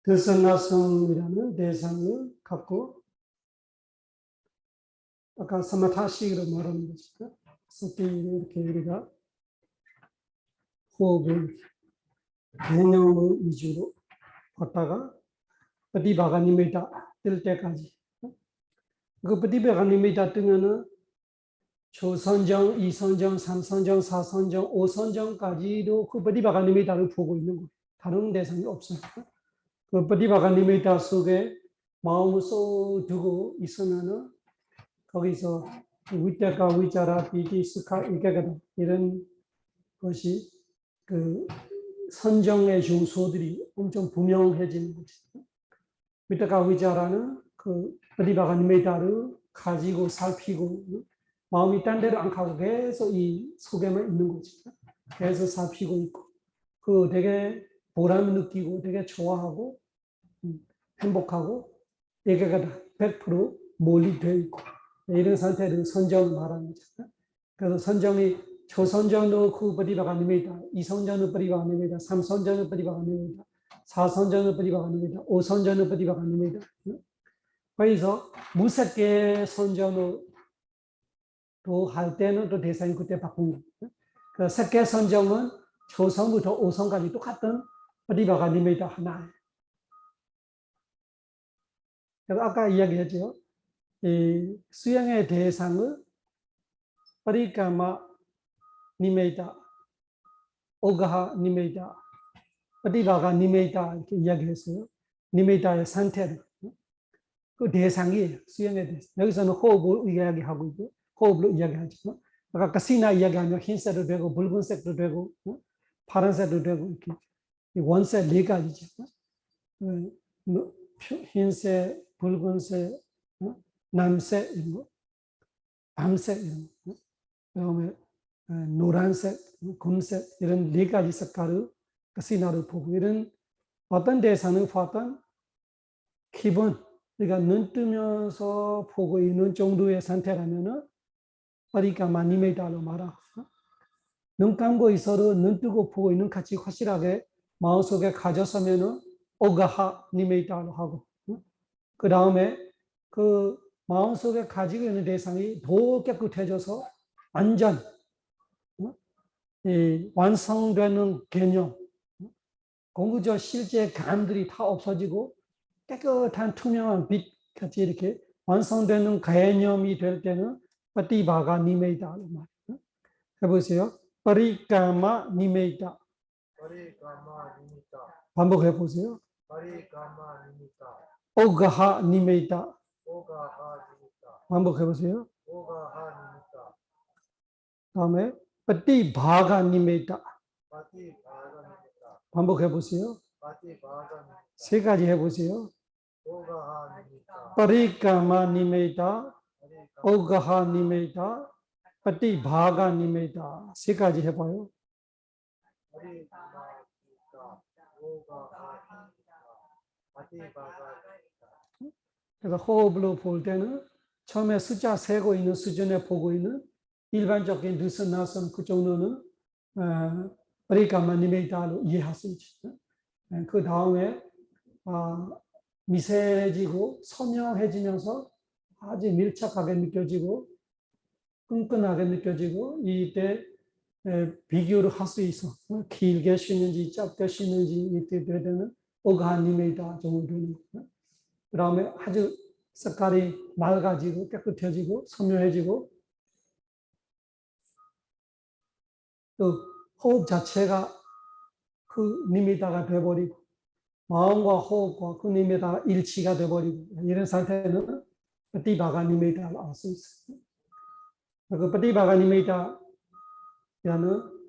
들선나성이라는 대상을 갖고 아까 사마타식으로 말하는 것이죠. 그때 이렇게 우리가 호흡을 개념을 위주로 걷다가ปฏิบัตินิมิต 뜰 때까지. 그ปฏิบัตินิมิต 뜨면은 초선정, 이선정, 삼선정, 사선정, 오선정까지도 그ปฏิบัตินิมิต를 보고 있는 거예요. 다른 대상이 없어요. 그ปฏิบัตินิมิต 속에 마음을 쏙 두고 있으면은 거기서 위때가 위자라 비기 스카 이게거든 이런 것이 그 선정의 요소들이 엄청 분명해지는 거죠. 위때가 위자라는 그ปฏิบัตินิมิต를 가지고 살피고 마음이 딴 데로 안 가고 계속 이 속에만 있는 거죠. 계속 살피고 있고 그 되게 보람을 느끼고 되게 좋아하고 행복하고 이게거든 100% 몰입되어 있고 이런 상태를 선정을 말하는 거죠. 그래서 선정이 초선정도 그ปฏิบัตินิมิต 이선정도ปฏิบัตินิมิต 삼선정도ปฏิบัตินิมิต 사선정도ปฏิบัตินิมิต 오선정도ปฏิบัตินิมิต 그래서 무섭게 선정을 또 할 때는 또 대상이 그때 바꾼 거예요. 그 색계 선정은 초선부터 오선까지 똑같은ปฏิบัตินิมิต 하나예요. 그래서 아까 이야기했죠. 이 수행의 대상을 파리까마 니메이타, 오가하 니메이타, 파리바가 니메이타 이렇게 이야기했어요. 니메이타의 상태를. 그 대상이에요. 수행의 대상. 여기서는 호흡을 이야기하고 있고 호흡으로 이야기하지만 아까 가시나 이야기하면 흰색도 되고 붉은색도 되고 파란색도 되고 이렇게 원색 네 가지죠. 흰색, 붉은색, 남색 이런 거, 밤색 이런 거, 그다음에 노란색, 검색 이런 네 가지 색깔을 가시나를 보고 이런 어떤 대상을 봤던 기본 그러니까 눈 뜨면서 보고 있는 정도의 상태라면은 파리까마 니메이타로 말하고 눈 감고 있어도 눈 뜨고 보고 있는 같이 확실하게 마음속에 가졌으면은 오가하 니메이타로 하고 그 다음에 그 마음속에 가지고 있는 대상이 더 깨끗해져서 완전 완성되는 개념 공구적 실제 감들이 다 없어지고 깨끗한 투명한 빛 같이 이렇게 완성되는 개념이 될 때는 파티바가 니메이타로 말해요. 해보세요. 파리까마 니메이타. 반복해 보세요. 오가하 니메이타. 반복해 보세요. 다음에 파티바가 니메이타. 반복해 보세요. 세 가지 해보세요. 파리까마 니메이타, 오가하 니메이타, 파티바가 니메이타 세 가지 해봐요. 그래서 호흡으로 볼 때는 처음에 숫자 세고 있는 수준에 보고 있는 일반적인 느슨나선 그 정도는 파리까마 니메이타로 이해할 수 있죠. 그 다음에 미세해지고 선명해지면서 아주 밀착하게 느껴지고 끈끈하게 느껴지고 이때 비교를 할 수 있어. 길게 쉬는지 짧게 쉬는지 이때 되는 오가니메이다 정도 되는 거예요. 그 다음에 아주 색깔이 맑아지고 깨끗해지고 선명해지고 또 호흡 자체가 그 니미다가 돼버리고 마음과 호흡과 그 니미다가 일치가 돼버리고 이런 상태는 파티바가 니미다를 알 수 있어요. 그 파티바가 니미다라는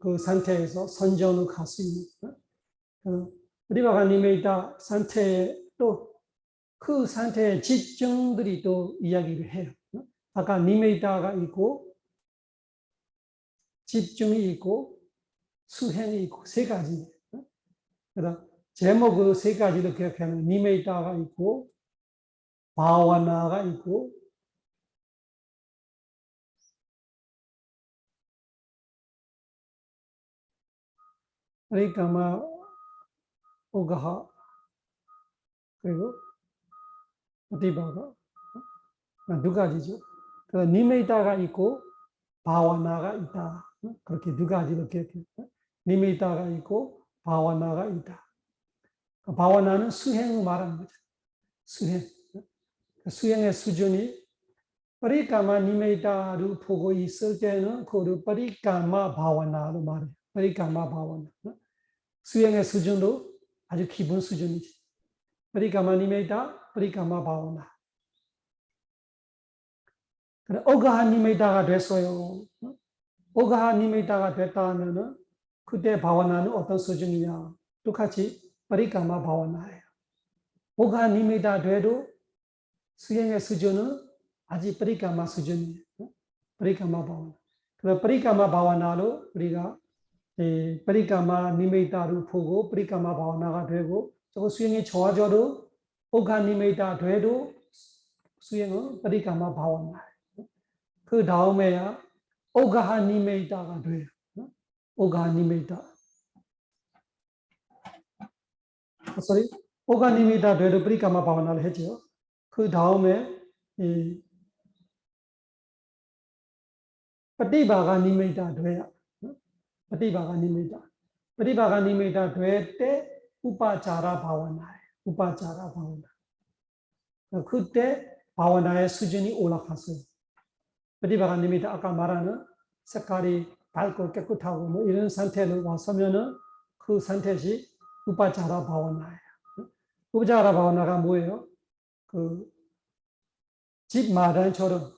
그 상태에서 선정을 갈 수 있는 거예요. 파티바가 니미다 상태에 또 그 상태의 집중들이 또 이야기를 해요. 아까 니미다가 있고 집중이 있고 수행이 있고 세 가지. 그래서 제목을 세 가지로 기억하면 니메이타가 있고 바와나가 있고 그러니까 오가하 그리고 어디바가 두 가지죠. 그 니메이타가 있고 바와나가 있다. 그렇게 두 가지로 이렇게 니메이타가 있고 바와나가 있다. 바와나는 수행을 말하는 거죠. 수행. 수행의 수준이 파리카마 니메이타를 보고 있을 때는 그를 파리카마 바와나로 말해요. 파리카마 바와나. 수행의 수준도 아주 기본 수준이지. 파리카마 니메이타, 파리카마 바와나. 그래, 오가하 니메이타가 됐어요. 오가하 니메이타가 됐다 하면은 그때 바와나는 어떤 수준이냐? 똑같이 파리카마 바와나예요. 오가하 니메이타 돼도 수행의 수준은 아직 파리카마 수준이에요. 파리카마 바와나. 그래서 파리카마 바와나로 우리가 파리카마 니메이타를 보고 파리카마 바와나가 되고 저거 수행이 좋아져도 오가하 니메이타 돼도 수행은 파리카마 바와나예요. 그 다음에야 오가하 니메이타가 돼요. 오가하 니메이타. sorry. 오가하 니메이타 돼도 파리카마 바와나를 했죠. 그 다음에 이 파티바가 니메이타 돼요. 파티바가 니메이타. 파티바가 니메이타 될 때 우파자라 바와나예요. 우파자라 바와나. 그때 바와나의 수준이 올라갔어요. 파티바가 니메이타 아까 말하는 색깔이 밝고 깨끗하고 뭐 이런 상태로 왔으면은 그 상태시 우파자라 바와나예요. 우파자라 바와나가 뭐예요? 그 집 마당처럼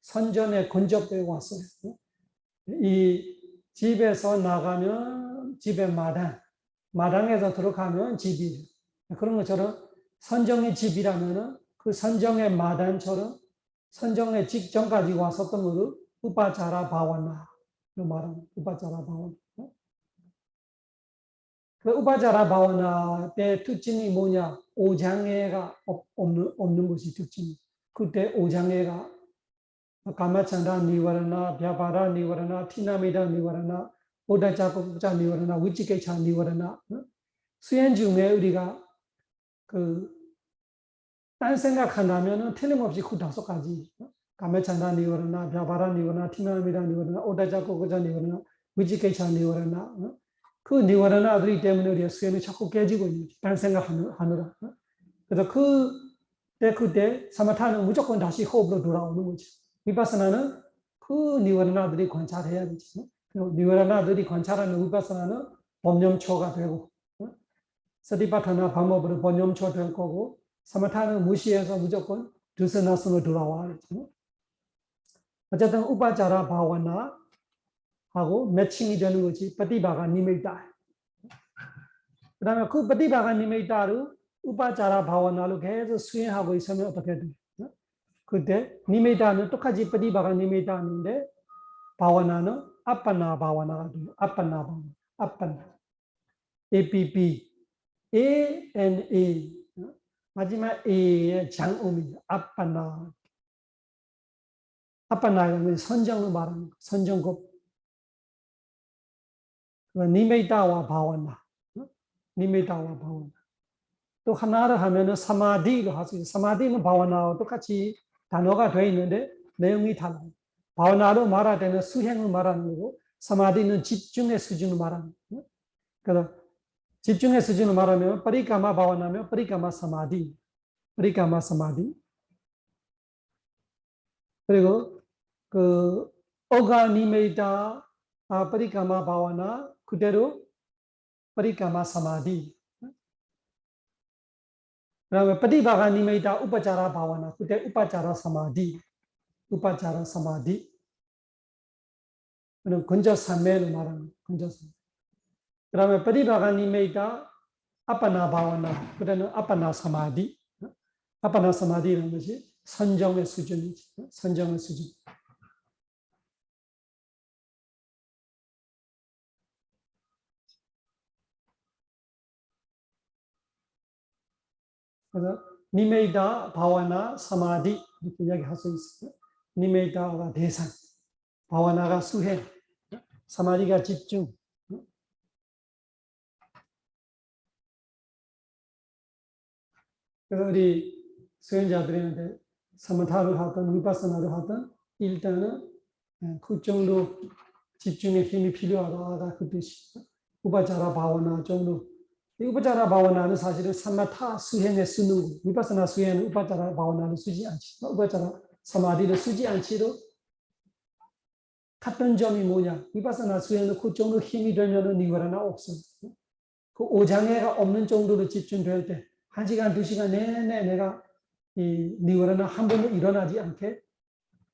선전에 근접되어 왔어요. 이 집에서 나가면 집의 마당, 마당에서 들어가면 집이에요. 그런 것처럼 선정의 집이라면은 그 선정의 마당처럼 선정의 직전까지 왔었던 것을 우파자라 바와나 말하는 우파자라 바와나. 그 우파자라 바와나 때 특징이 뭐냐? 오장애가 없는 것이 특징이. 그때 오장애가 까마찬다 니와라나, 벼바라 니와라나, 티나미다 니와라나, 오다자고자 니와라나, 위치개차 니와라나. 수행 중에 우리가 딴 생각한다면은 틀림없이 그 다섯 가지. 까마찬다 니와라나, 벼바라 니와라나, 티나미다 니와라나, 오다자고자 니와라나, 위치개차 니와라나. 그 니와라나들이 때문에 우리가 수행이 자꾸 깨지고 있는 거지. 딴 생각하느라. 그래서 그때 사마타는 무조건 다시 호흡으로 돌아오는 거지. 위파사나는 그 니와라나들이 관찰해야 되지. 니와라나들이 관찰하는 위파사나는 법념초가 되고, 사티파타나 방법으로 법념초 될 거고, 사마타는 무시해서 무조건 드스나스로 돌아와야 되지. 어쨌든 우파자라 바와나 하고 매칭이 되는 거지. 파티바가 니메이타. 그 다음에 그 파티바가 니메이타를 우파자라 바와나로 계속 수행하고 있으면 어떻게 돼? 그때 니메이타는 똑같이 파티바가 니메이타인데 바와나는 아빠나 바와나가 돼요. 아빠나 바와나. 아빠나. APP. ANA. 마지막 A의 장음이죠. 아빠나. 아빠나는 선정을 말하는 거. 선정급. 니메이타와 바와나. 니메이타와 바와나. 또 하나를 하면은 사마디로 하세요. 사마디는 바와나와 똑같이 단어가 되어 있는데 내용이 달라요. 바와나로 말할 때는 수행을 말하는 거고 사마디는 집중의 수준을 말하는 거예요. 그래서 집중의 수준을 말하면 파리카마 바와나면 파리카마 사마디. 파리카마 사마디. 그리고 그 오가 니메이타 파리카마 바와나 그대로 파리카마 사마디. 그다음에 파티바가 니메이타 우파자라 바와나 그때 우파자라 사마디. 우파자라 사마디. 그는 근저삼매를 말하는 근저삼매. 그다음에 파티바가 니메이타 아빠나 바와나 그때는 아빠나 사마디. 아빠나 사마디라는 것이 선정의 수준이지. 선정의 수준. 그래서 니메이타, 바와나, 사마디 이렇게 이야기할 수 있어요. 니메이타가 대상, 바와나가 수행, 사마디가 집중. 그래서 우리 수행자들한테 사마타를 하든 위파사나를 하든 일단은 그 정도 집중의 힘이 필요하다 그 뜻이. 우파자라 바와나 정도. 이 우파자라 바와나는 사실은 사마타 수행에 쓰는 거. 위파사나 수행은 우파자라 바와나를 쓰지 않지. 우파자라 사마디를 쓰지 않지도 같은 점이 뭐냐? 위파사나 수행은 그 정도 힘이 되면은 니와라나 없어. 그 오장애가 없는 정도로 집중될 때 1시간, 2시간 내내 내가 이 니와라나 한 번도 일어나지 않게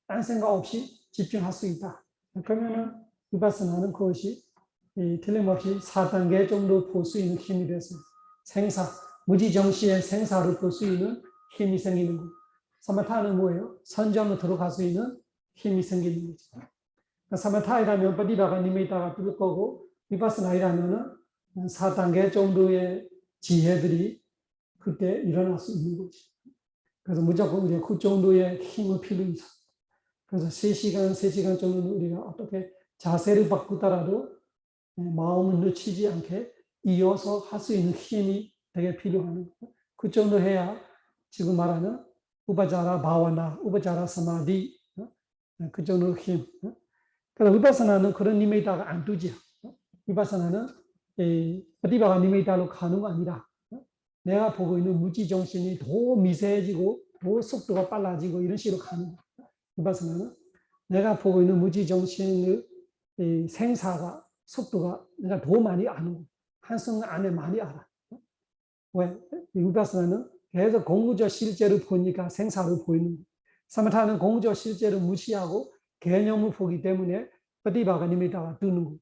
딴 생각 없이 집중할 수 있다. 그러면은 위파사나는 그것이 틀림없이 4단계 정도 볼 수 있는 힘이 돼서 생사, 무지정시의 생사를 볼 수 있는 힘이 생기는 거. 사마타는 뭐예요? 선정으로 들어갈 수 있는 힘이 생기는 거죠. 사마타이라면 빠디바가 니메이타가 뜰 거고 위파사나이라면은 4단계 정도의 지혜들이 그때 일어날 수 있는 거지. 그래서 무조건 우리가 그 정도의 힘을 필요로 있어. 그래서 3시간 정도는 우리가 어떻게 자세를 바꾸더라도 마음을 놓치지 않게 이어서 할 수 있는 힘이 되게 필요하는 거예요. 그 정도 해야 지금 말하는 우파자라 바와나, 우파자라 사마디, 그 정도 힘. 그래서 위파사나는 그런 니메이타가 안 뜨지. 위파사나는 빠디바가 니메이타로 가는 거 아니라 내가 보고 있는 무지정신이 더 미세해지고 더 속도가 빨라지고 이런 식으로 가는 거예요. 위파사나는 내가 보고 있는 무지정신의 생사가 속도가 내가 더 많이 아는 거예요. 한순간 안에 많이 알아. 왜? 위파사나는 계속 공구적 실제를 보니까 생사를 보이는 거예요. 사마타는 공구적 실제를 무시하고 개념을 보기 때문에 빠디바가 니메이타가 뜨는 거예요.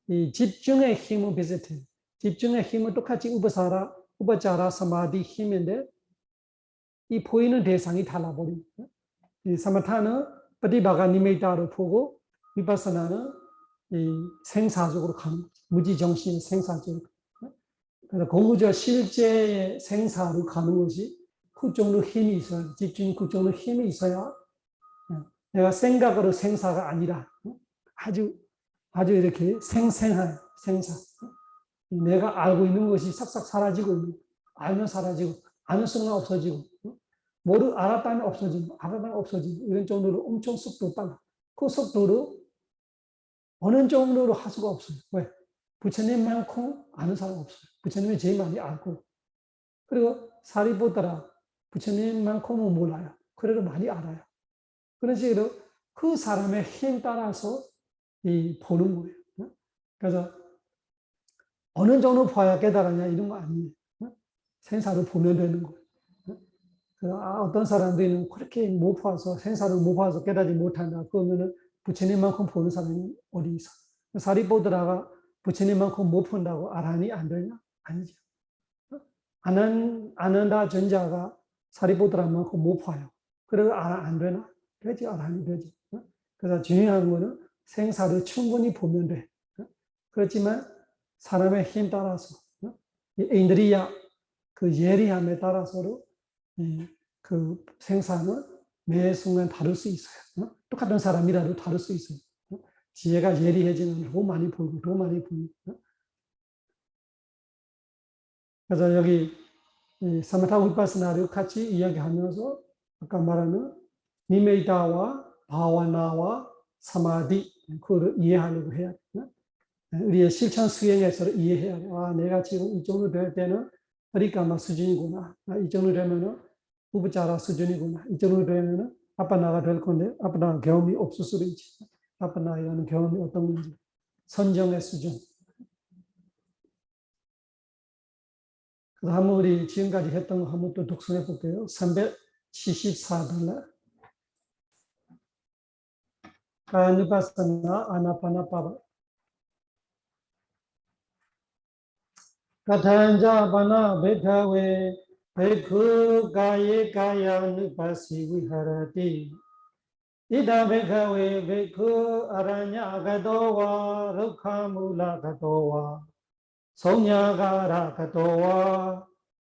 이 집중의 힘은 비슷해요. 집중의 힘은 똑같이 우파자라 사마디 힘인데 이 보이는 대상이 달라버립니다. 이 사마타는 빠디바가 니메이타를 보고 위파사나는 이 생사적으로 가는 거죠. 무지정신의 생사적으로. 그래서 공부적 실제의 생사로 가는 것이 그 정도 힘이 있어야, 집중이 그 정도 힘이 있어야 내가 생각으로 생사가 아니라 아주 이렇게 생생한 생사. 내가 알고 있는 것이 싹싹 사라지고, 알면 사라지고, 아는 순간 없어지고, 알았다면 없어지고, 알았다면 없어지고, 이런 정도로 엄청 속도 빨라. 그 속도로 어느 정도로 할 수가 없어요. 왜? 부처님만큼 아는 사람 없어요. 부처님이 제일 많이 알고. 그리고 사리보따라 부처님만큼은 몰라요. 그래도 많이 알아요. 그런 식으로 그 사람의 힘 따라서 보는 거예요. 그래서 어느 정도 봐야 깨달았냐 이런 거 아니에요. 생사를 보면 되는 거예요. 그래서 어떤 사람들은 그렇게 못 봐서 생사를 못 봐서 깨닫지 못한다. 그러면은 부처님만큼 보는 사람이 어디 있어? 사리보드라가 부처님만큼 못 본다고 아라니 안 되냐? 아니죠. 아난다 전자가 사리보드라만큼 못 봐요. 그래도 안 되나? 되지, 아라니 되지. 그래서 중요한 거는 생사를 충분히 보면 돼. 그렇지만 사람의 힘 따라서, 인드리야, 그 예리함에 따라서도 그 생사는 매 순간 다를 수 있어요. 똑같은 사람이라도 다를 수 있어요. 지혜가 예리해지면 더 많이 보이고, 더 많이 보이고. 그래서 여기 사마타 위파사나를 같이 이야기하면서 아까 말하는 니메이타와 바와나와 사마디 그걸 이해하려고 해야 돼요. 우리의 실천 수행에서 이해해야 돼. 내가 지금 이 정도 될 때는 어리까마 수준이구나. 이 정도 되면은 우부자라 수준이구나. 이 정도 되면은 아빠나가 될 건데 아빠나 경험이 없을 수도 있지. 아빠나이라는 경험이 어떤 건지 선정의 수준. 그래서 한번 우리 지금까지 했던 거 한번 또 독서해 볼게요. 374달러. 가누파사나 아나파나파바. 가탄자 바나 베타웨 베쿠 가예 가야누파시 위하라티. 이다 베카웨 베쿠 아라냐 가도와 룩카물라 가도와 성냐가라 가도와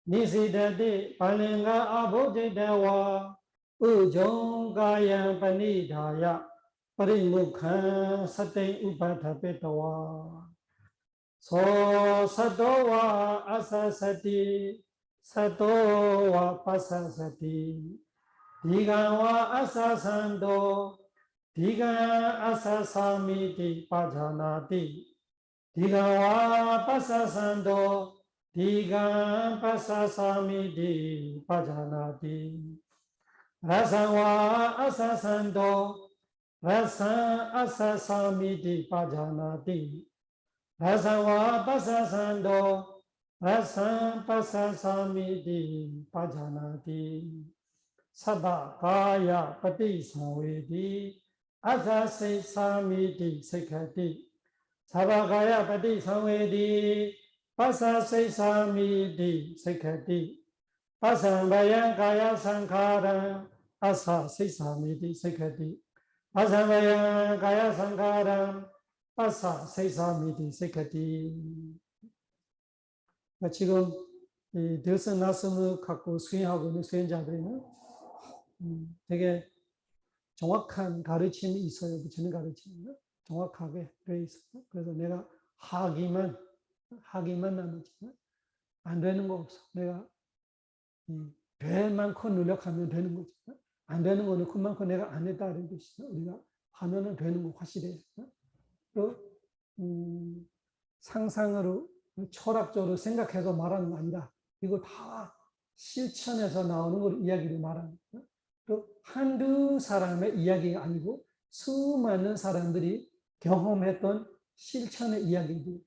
니시다데 발랭가 아보제다와 우종가야 파니다야 파리무칸 사테 우파타페타와 소사도와 아사사티 사도와 파사사티 디가와 아사산도 디가 아사사미디 파자나티 디가와 파사산도 디가 파사사미디 파자나티 라사와 아사산도 라사 아사사미디 파자나티 라사와 파사산도 라사 파사사미디 파자나티 사바가야 파티상웨디 아사세사미디 세카티 사바가야 파티상웨디 파사세사미디 세카티 파상바양 가야 상카랑 아사세사미디 세카티 파상바양 가야 상카랑 아사세사미디 세카티. 지금 이 들선 나섬을 갖고 수행하고 있는 수행자들은 되게 정확한 가르침이 있어요. 저는 가르침이 정확하게 되어 있어요. 그래서 내가 하기만 나머지 안 되는 거 없어. 내가 될 만큼 노력하면 되는 거지. 안 되는 거는 그만큼 내가 안 했다는 뜻이죠. 우리가 하면은 되는 거 확실해요. 또 상상으로 철학적으로 생각해서 말하는 거 아니라 이거 다 실천에서 나오는 걸 이야기를 말하는 거예요. 또 한두 사람의 이야기가 아니고 수많은 사람들이 경험했던 실천의 이야기들,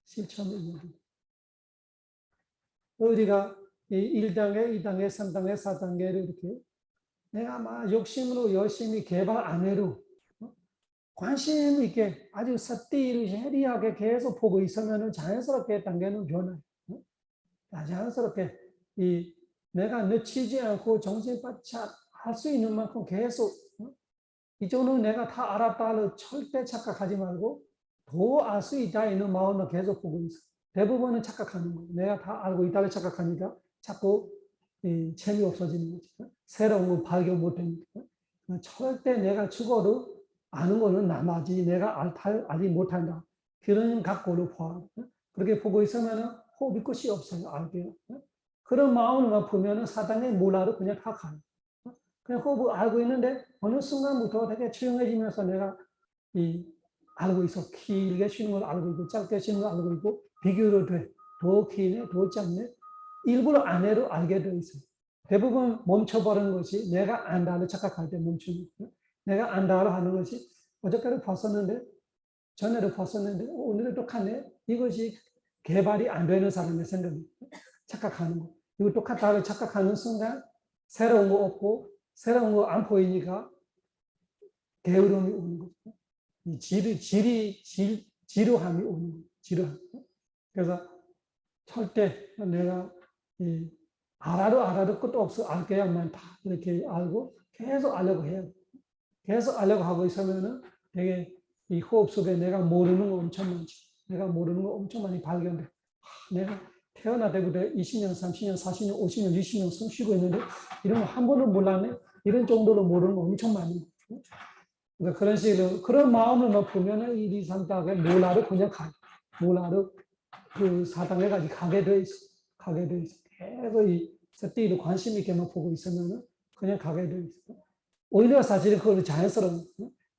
실천의 이야기. 우리가 1단계, 2단계, 3단계, 4단계를 이렇게 내가 막 욕심으로 열심히 개발 안 해도 관심 있게 아주 삿디를 예리하게 계속 보고 있으면 자연스럽게 단계는 변해요. 자연스럽게 내가 놓치지 않고 정신 바짝 할 수 있는 만큼 계속 이 정도는 내가 다 알았다를 절대 착각하지 말고 더 알 수 있다 있는 마음을 계속 보고 있어. 대부분은 착각하는 거예요. 내가 다 알고 있다를 착각하니까 자꾸 재미없어지는 거지. 새로운 거 발견 못하니까. 절대 내가 죽어도 아는 거는 남아지 내가 알지 못한다. 그런 각오로 봐. 그렇게 보고 있으면 호흡이 끝이 없어요. 알게요. 그런 마음으로만 보면 사단의 몰라도 그냥 다 가요. 그냥 호흡을 알고 있는데 어느 순간부터 되게 조용해지면서 내가 알고 있어. 길게 쉬는 걸 알고 있고 짧게 쉬는 걸 알고 있고 비교로 돼. 더 기네, 더 짧네. 일부러 안 해도 알게 돼 있어요. 대부분 멈춰버리는 것이 내가 안다를 착각할 때 멈추는 거예요. 내가 안다를 하는 것이 어저께도 봤었는데 전에도 봤었는데 오늘도 똑같네. 이것이 개발이 안 되는 사람의 생각이에요. 착각하는 거. 이거 똑같다를 착각하는 순간 새로운 거 없고 새로운 거 안 보이니까 게으름이 오는 거죠. 지루함이 오는 거예요. 지루함. 그래서 절대 내가 알아도 끝도 없어. 알게야만 다 이렇게 알고 계속 알려고 해요. 계속 알려고 하고 있으면은 되게 이 호흡 속에 내가 모르는 거 엄청 많죠. 내가 모르는 거 엄청 많이 발견돼. 내가 태어날 때부터 20년, 30년, 40년, 50년, 60년 숨 쉬고 있는데 이런 거 한 번은 몰랐네. 이런 정도로 모르는 거 엄청 많이. 그러니까 그런 식으로 그런 마음을만 보면은 1, 2, 3, 4가 몰라도 그냥 가요. 몰라도 그 4단계까지 가게 돼 있어. 가게 돼 있어. 계속 이 셋띠로 관심 있게만 보고 있으면은 그냥 가게 돼 있어. 오히려 사실은 그걸 자연스러운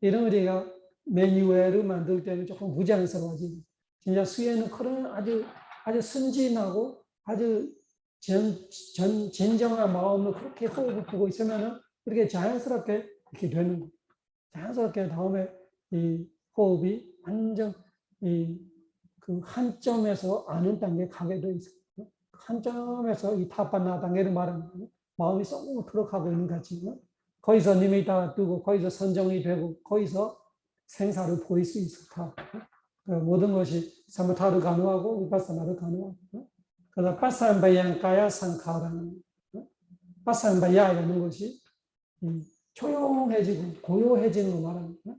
이런 우리가 매뉴얼을 만들 때는 조금 부자연스러워지고 진짜 수행은 그런 아주 순진하고 아주 진정한 마음으로 그렇게 호흡을 보고 있으면은 이렇게 자연스럽게 이렇게 되는 거예요. 자연스럽게 다음에 이 호흡이 완전 그 한 점에서 아는 단계에 가게 돼 있어요. 한 점에서 이 타파나 단계를 말하는 거예요. 마음이 쏙 들어가고 있는 거지. 거기서 니미타가 뜨고 거기서 선정이 되고 거기서 생사를 보일 수 있어. 다. 모든 것이 사무타도 가능하고 위파사나도 가능하고. 그래서 파산바양 가야 상카라는 파산바야라는 것이 조용해지고 고요해지는 거 말하는 거야.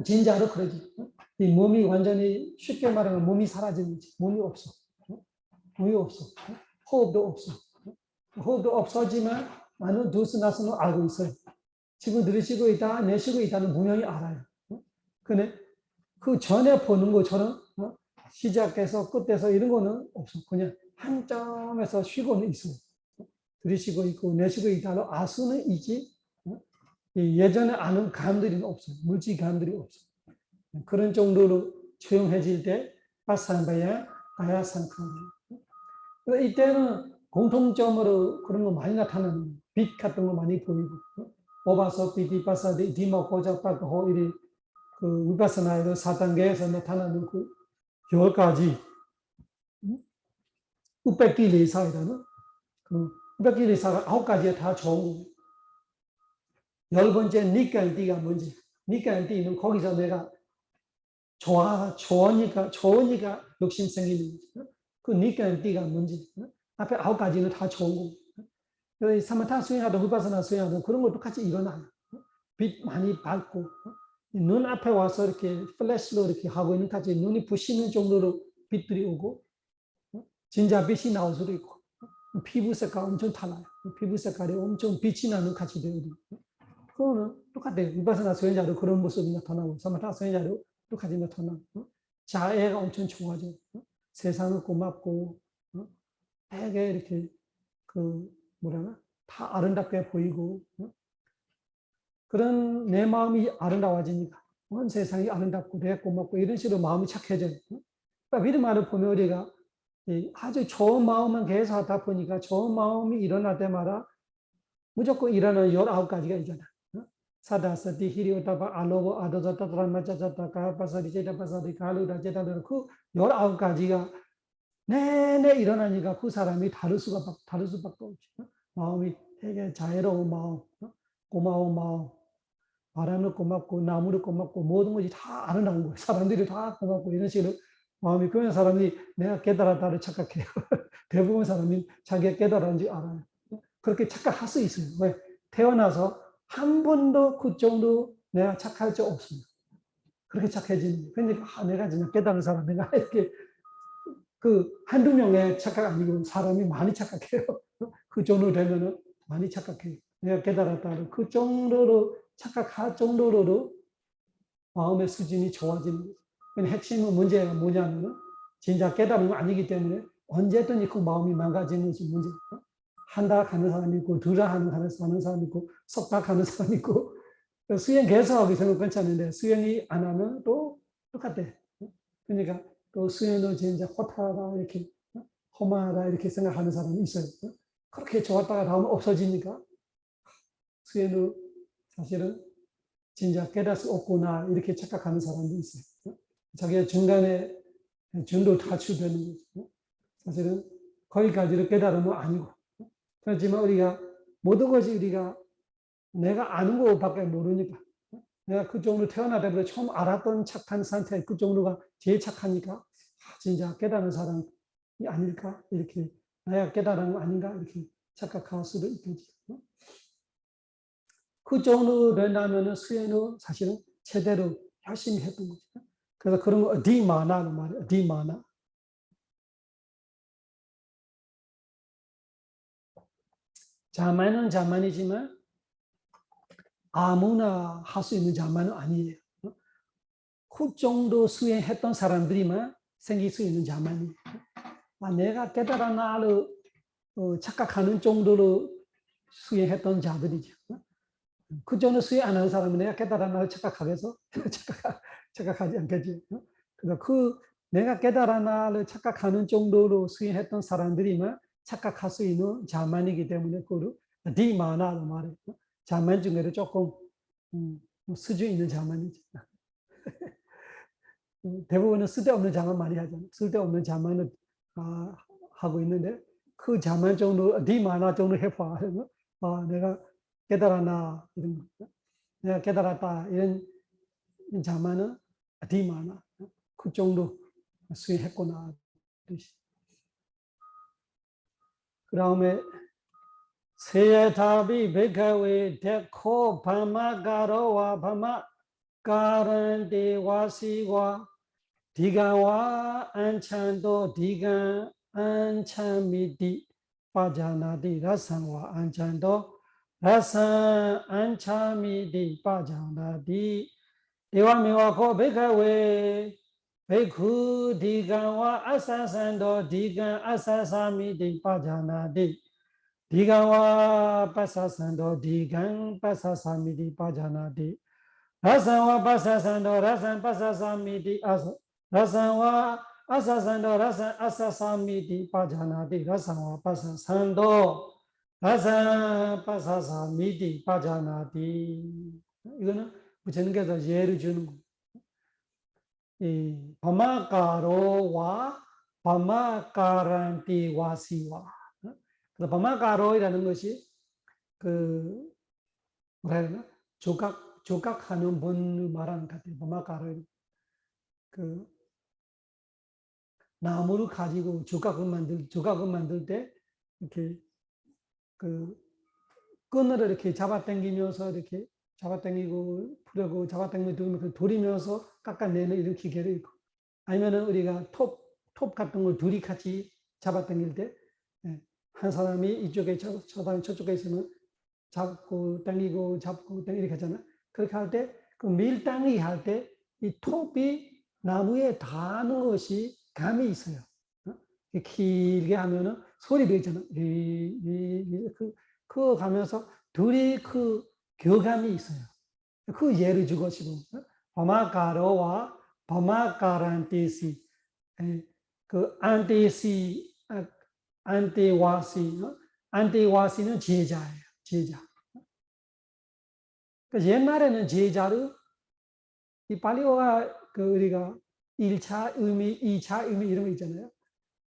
진짜로 그러지. 이 몸이 완전히 쉽게 말하면 몸이 사라지는 거지. 몸이 없어. 몸이 없어. 호흡도 없어. 호흡도 없어지만 나는 두스나스는 알고 있어요. 지금 들으시고 있다, 내쉬고 있다는 분명히 알아요. 근데 그 전에 보는 것처럼 시작해서 끝에서 이런 거는 없어. 그냥 한 점에서 쉬고는 있어요. 들이쉬고 있고 내쉬고 있다도 아수는 있지 예전에 아는 감들이 없어요. 물질 감들이 없어요. 그런 정도로 조용해질 때 빠산바야 아야산칸. 이때는 공통점으로 그런 거 많이 나타나는 빛 같은 거 많이 보이고 오바서 빛이 빠사디 디마 고작다고 이리 그 위파사나의 4단계에서 나타나는 그 10가지 우백기리사이라는 그 우백기리사가 9가지에 다 좋은 거예요. 10번째 니깐띠가 뭔지 니깐띠는 거기서 내가 좋으니까 욕심 생기는 거지. 그 니깐띠가 뭔지 앞에 9가지는 다 좋은 거고 사마타 수행하든 위파사나 수행하든 그런 것도 같이 일어나요. 빛 많이 밝고 눈 앞에 와서 이렇게 플래시로 이렇게 하고 있는 같이 눈이 부시는 정도로 빛들이 오고 진짜 빛이 나올 수도 있고 피부 색깔 엄청 달라요. 피부 색깔이 엄청 빛이 나는 같이 되거든요. 그거는 똑같아요. 위파사나 수행자도 그런 모습이 나타나고 사마타 수행자도 똑같이 나타나고 자애가 엄청 좋아져. 세상은 고맙고 되게 이렇게 그 뭐라나 다 아름답게 보이고 그런 내 마음이 아름다워지니까 온 세상이 아름답고 되게 고맙고 이런 식으로 마음이 착해져요. 그러니까 믿음만을 보면 우리가 아주 좋은 마음만 계속 하다 보니까 좋은 마음이 일어날 때마다 무조건 일어나는 19가지가 있잖아. 사다사티 히리오타바 알로보 아도자타트라 마차자타카 파사디 제타파사디 가루다 제타르 그 19가지가 내내 일어나니까 그 사람이 다를 수밖에 없지. 마음이 되게 자애로운 마음, 고마운 마음, 바람도 고맙고 나무도 고맙고 모든 것이 다 아름다운 거예요. 사람들이 다 고맙고 이런 식으로 마음이 그런 사람이 내가 깨달았다를 착각해요. 대부분 사람이 자기가 깨달았는지 알아요. 그렇게 착각할 수 있어요. 왜? 태어나서 한 번도 그 정도 내가 착할 적 없습니다. 그렇게 착해지는 거예요. 그러니까 내가 진짜 깨달은 사람, 내가 이렇게 그 한두 명의 착각 아니고 사람이 많이 착각해요. 그 정도 되면은 많이 착각해요. 내가 깨달았다는 그 정도로 착각할 정도로 마음의 수준이 좋아지는 거죠. 핵심은 문제가 뭐냐면은 진짜 깨달은 건 아니기 때문에 언제든 그 마음이 망가지는 것이 문제예요. 한 달 가는 사람이 있고, 2달 하는 사람이 있고, 석 달 가는 사람이 있고, 수행 계속하고 있으면 괜찮은데 수행이 안 하면 또 똑같아. 그러니까 또 수행도 진짜 허탈하다 이렇게 허망하다 이렇게 생각하는 사람이 있어요. 그렇게 좋았다가 다음에 없어지니까 수행도 사실은 진짜 깨달을 수 없구나 이렇게 착각하는 사람도 있어요. 자기가 중간에 준도 탈출되는 거죠. 사실은 거기까지를 깨달으면 아니고 그렇지만 우리가 모든 것이 우리가 내가 아는 것밖에 모르니까 내가 그 정도 태어날 때부터 처음 알았던 착한 상태 그 정도가 제일 착하니까 진짜 깨달은 사람이 아닐까 이렇게 내가 깨달은 거 아닌가 이렇게 착각할 수도 있겠지. 그 정도 된다면 수행은 사실은 제대로 열심히 했던 거죠. 그래서 그런 거 어디마나는 말이에요. 어디마나. 자만은 자만이지만 아무나 할 수 있는 자만은 아니에요. 그 정도 수행했던 사람들이만 생길 수 있는 자만이에요. 내가 깨달았나를 착각하는 정도로 수행했던 자들이죠. 그 정도 수행 안 하는 사람은 내가 깨달았나를 착각하겠어? 착각하지 않겠지. 그래서 그 내가 깨달았나를 착각하는 정도로 수행했던 사람들이만 착각할 수 있는 자만이기 때문에 그거를 디마나로 말해요. 자만 중에도 조금 수준 있는 자만이지. 대부분은 쓸데없는 자만 많이 하잖아요. 쓸데없는 자만을 하고 있는데 그 자만 정도, 디마나 정도 해봐. 내가 깨달았나 이런 거. 내가 깨달았다 이런 자만은 디마나 그 정도 수행했구나. 그 다음에 세야타비 베가웨 데코 바마가로와 바마가란데 와시와 디가와 안찬도 디가 안찬미디 빠자나디 라산와 안찬도 라산 안찬미디 빠자나디 에와메와코 베가웨 베쿠 디간와 아사산도 디간 아사사미디 빠자나디 디간와 빠사산도 디간 빠사사미디 빠자나디 라산와 빠사산도 라산 빠사사미디 아사 라산와 아사산도 라산 아사사미디 빠자나디 라산와 빠사산도 라산 빠사사미디 빠자나디 이거는 부처님께서 예를 주는 거. 이 바마가로와 바마가란티와시와 그래서 바마가로이라는 것이 그 뭐라 해야 되나 조각하는 분을 말하는 것 같아요. 바마가로 그 나무를 가지고 조각을 만들 때 이렇게 그 끈을 이렇게 잡아당기면서 이렇게 잡아당기고 풀고 잡아당기고 돌리면서 깎아내는 이런 기계도 있고 아니면은 우리가 톱 같은 걸 둘이 같이 잡아당길 때 한 사람이 이쪽에 저 사람이 저쪽에 있으면 잡고 당기고 이렇게 하잖아. 그렇게 할 때 그 밀당기 할 때 이 톱이 나무에 닿는 것이 감이 있어요. 길게 하면은 소리도 있잖아. 그거 가면서 둘이 그 교감이 있어요. 그 예를 주고 지금 바마가로와 바마가란티시 그 안티와시는 제자예요. 제자. 그 옛날에는 제자를 이 팔리어가 그 우리가 1차 의미, 2차 의미 이런 거 있잖아요.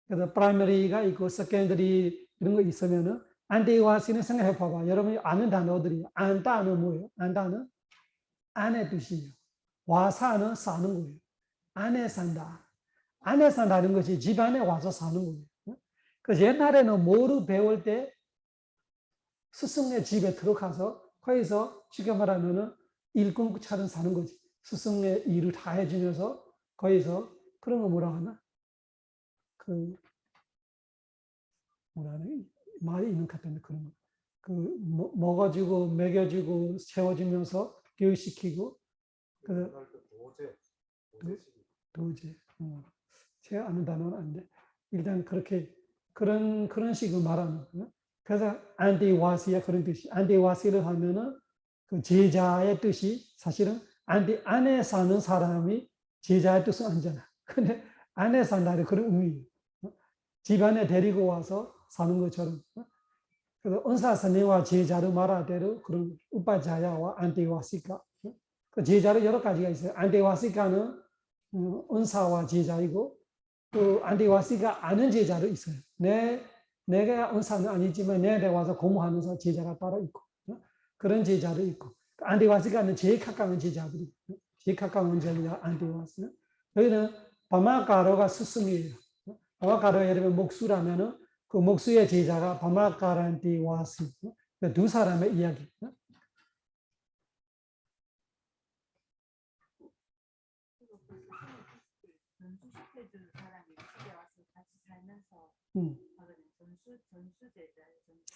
그래서 프라이머리가 있고 세컨더리 이런 거 있으면은 안티와시는 생각해 봐봐. 여러분이 아는 단어들이 안다는 뭐예요? 안다는 안의 뜻이에요. 와사는 사는 거예요. 안에 산다. 안에 산다는 것이 집 안에 와서 사는 거예요. 그래서 옛날에는 뭐를 배울 때 스승의 집에 들어가서 거기서 쉽게 말하면은 일꾼처럼 사는 거지. 스승의 일을 다 해주면서 거기서 그런 거 뭐라 하나? 그 뭐라 하나? 말이 있는 것 같은데 그런 거. 그 먹어주고 먹여주고 채워주면서 교육시키고 그 도제. 제가 아는 단어는 아닌데 일단 그렇게 그런 식으로 말하는 거예요. 그래서 안티와시야 그런 뜻이. 안티와시를 하면은 그 제자의 뜻이 사실은 안에 사는 사람이 제자의 뜻은 아니잖아. 근데 안에 산다는 그런 의미예요. 집안에 데리고 와서 사는 것처럼. 그래서 은사스님과 제자를 말할 때도 그런 우파자야와 안티와시카. 그 제자를 여러 가지가 있어요. 안티와시카는 은사와 제자이고 또 안티와시가 아는 제자도 있어요. 내가 은사는 아니지만 내한테 와서 공부하면서 제자가 따로 있고 그런 제자도 있고 안티와시가는 제일 가까운 제자들이 제일 가까운 제자 안티와시. 여기는 바마가로가 스승이에요. 바마가로 예를 들면 목수라면은 그 목수의 제자가 바마가란티와시. 두 사람의 이야기.